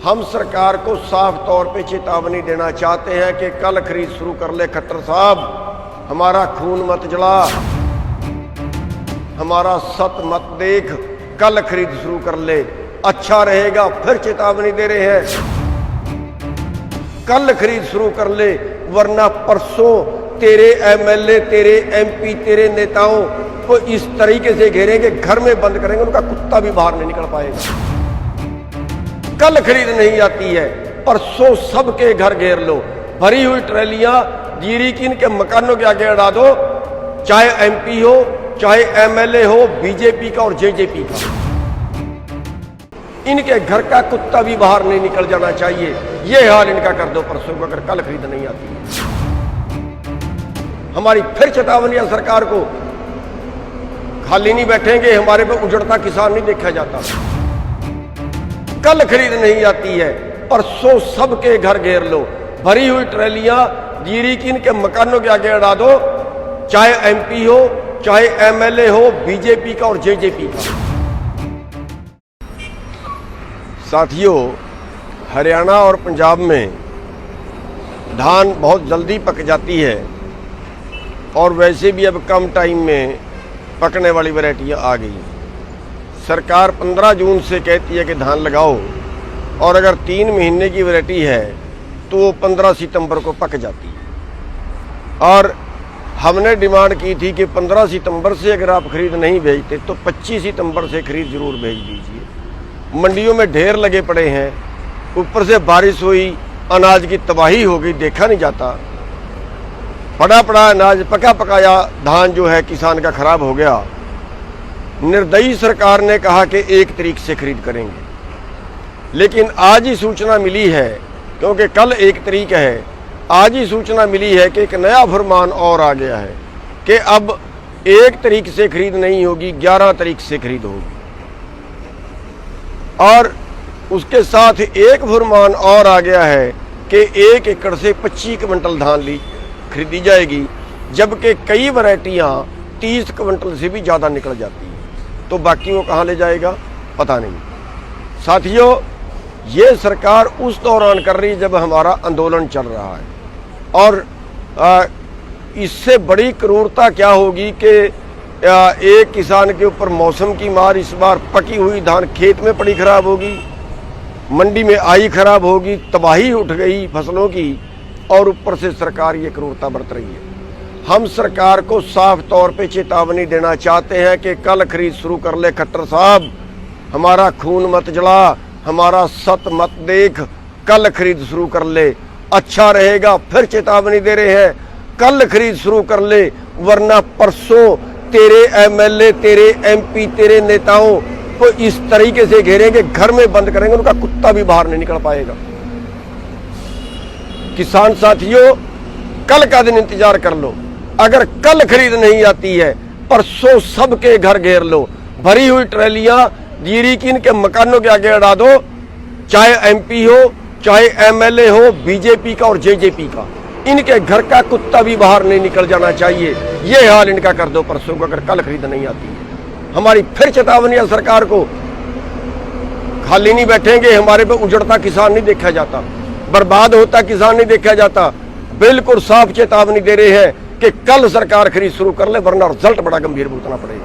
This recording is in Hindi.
हम सरकार को साफ तौर पे चेतावनी देना चाहते हैं कि कल खरीद शुरू कर ले खट्टर साहब, हमारा खून मत जला, हमारा सत मत देख, कल खरीद शुरू कर ले, अच्छा रहेगा। फिर चेतावनी दे रहे हैं, कल खरीद शुरू कर ले, वरना परसों तेरे एमएलए, तेरे एमपी, तेरे नेताओं को इस तरीके से घेरेंगे, घर में बंद करेंगे, उनका कुत्ता भी बाहर नहीं निकल पाएगा। कल खरीद नहीं आती है, परसों सबके घर घेर लो, भरी हुई ट्रैलियां जीरी की इनके मकानों के आगे अड़ा दो, चाहे एमपी हो, चाहे एमएलए हो, बीजेपी का और जेजेपी का। इनके घर का कुत्ता भी बाहर नहीं निकल जाना चाहिए। यह हाल इनका कर दो परसों को, अगर कल खरीद नहीं आती है। हमारी फिर चेतावनी है सरकार को, खाली नहीं बैठेंगे, हमारे पे उजड़ता किसान नहीं देखा जाता। कल खरीद नहीं आती है, परसों सबके घर घेर लो, भरी हुई ट्रैलियां जीरी की इनके मकानों के आगे अड़ा दो, चाहे एमपी हो, चाहे एमएलए हो, बीजेपी का और जेजेपी का। साथियों, हरियाणा और पंजाब में धान बहुत जल्दी पक जाती है और वैसे भी अब कम टाइम में पकने वाली वैरायटियाँ आ गई। सरकार 15 जून से कहती है कि धान लगाओ, और अगर 3 महीने की वैरायटी है तो वो 15 सितंबर को पक जाती है। और हमने डिमांड की थी कि 15 सितंबर से अगर आप खरीद नहीं भेजते तो 25 सितंबर से खरीद जरूर भेज दीजिए। मंडियों में ढेर लगे पड़े हैं, ऊपर से बारिश हुई, अनाज की तबाही हो गई, देखा नहीं जाता। पड़ा पड़ा अनाज, पका पकाया धान जो है किसान का खराब हो गया। निर्दयी सरकार ने कहा कि 1 तारीख से खरीद करेंगे, लेकिन आज ही सूचना मिली है, क्योंकि कल 1 तारीख है, आज ही सूचना मिली है कि एक नया फरमान और आ गया है कि अब 1 तारीख से खरीद नहीं होगी, 11 तारीख से खरीद होगी। और उसके साथ एक फरमान और आ गया है कि 1 एकड़ से 25 क्विंटल धान खरीदी जाएगी, जबकि कई वैरायटियाँ 30 क्विंटल से भी ज़्यादा निकल जाती हैं। तो बाकी वो कहाँ ले जाएगा पता नहीं। साथियों, ये सरकार उस दौरान कर रही है जब हमारा आंदोलन चल रहा है, और इससे बड़ी क्रूरता क्या होगी कि एक किसान के ऊपर मौसम की मार, इस बार पकी हुई धान खेत में पड़ी खराब होगी, मंडी में आई खराब होगी, तबाही उठ गई फसलों की, और ऊपर से सरकार ये क्रूरता बरत रही है। हम सरकार को साफ तौर पे चेतावनी देना चाहते हैं कि कल खरीद शुरू कर ले खट्टर साहब, हमारा खून मत जला, हमारा सत मत देख, कल खरीद शुरू कर ले, अच्छा रहेगा। फिर चेतावनी दे रहे हैं, कल खरीद शुरू कर ले, वरना परसों तेरे एमएलए, तेरे एमपी, तेरे नेताओं को इस तरीके से घेरेंगे, घर में बंद करेंगे, उनका कुत्ता भी बाहर नहीं निकल पाएगा। किसान साथियों, कल का दिन इंतजार कर लो। अगर कल खरीद नहीं आती है, परसों सबके घर घेर लो, भरी हुई ट्रैलियां जीरी की इनके मकानों के आगे अड़ा दो, चाहे एमपी हो, चाहे एमएलए हो, बीजेपी का और जेजेपी का। इनके घर का कुत्ता भी बाहर नहीं निकल जाना चाहिए। यह हाल इनका कर दो परसों को, अगर कल खरीद नहीं आती है। हमारी फिर चेतावनी है सरकार को, खाली नहीं बैठेंगे, हमारे पे उजड़ता किसान नहीं देखा जाता, बर्बाद होता किसान नहीं देखा जाता। बिल्कुल साफ चेतावनी दे रहे हैं कि कल सरकार खरीद शुरू कर ले, वरना रिजल्ट बड़ा गंभीर भुगतना पड़ेगा।